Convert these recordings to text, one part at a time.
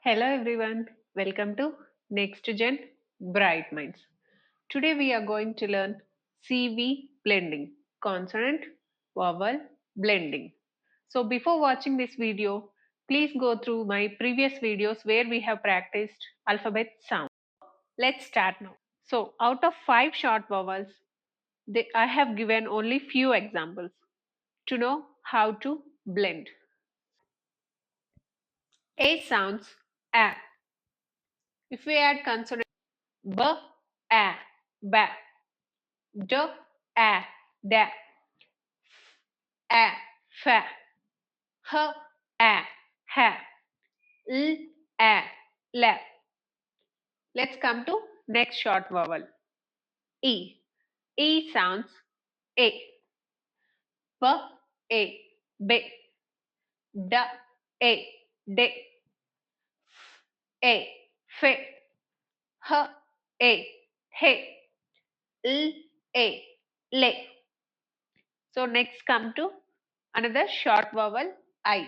Hello everyone, welcome to Next Gen Bright Minds. Today we are going to learn CV blending, consonant vowel blending. So before watching this video, please go through my previous videos where we have practiced alphabet sound. Let's start now. So out of 5 short vowels, I have given only few examples to know how to blend. A sounds A. If we add consonant b, a, ba, d, a, da, a, fa, h, a, ha, l, a, la. Let's come to next short vowel. E. E sounds A. B, a, b, d, a, d, a, fe, h, a, he, l, a, le. So next come to another short vowel I.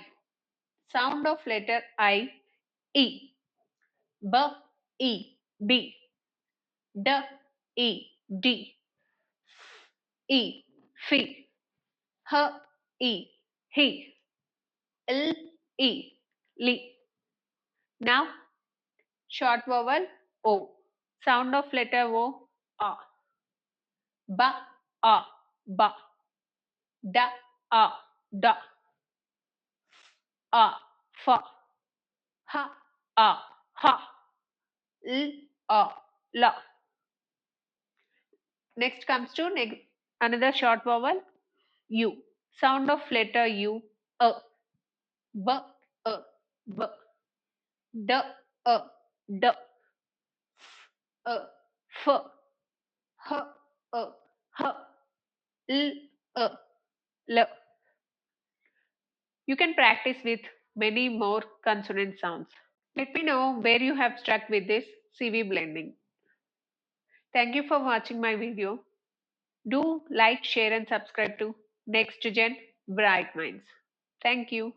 Sound of letter I, E. B, E, B. D, E, D. E, F. H, E, he. L, E, li. Now short vowel O. Sound of letter O, A. Ba, A, ba. Da, A, da. A, fa. Ha, A, ha. L, A, la. Next comes to another short vowel U. Sound of letter U, A. B, A, B. D, A, D. F, A, F. H, A, H. L, A, L. You can practice with many more consonant sounds. Let me know where you have stuck with this CV blending. Thank you for watching my video. Do like, share and subscribe to Next Gen Bright Minds. Thank you.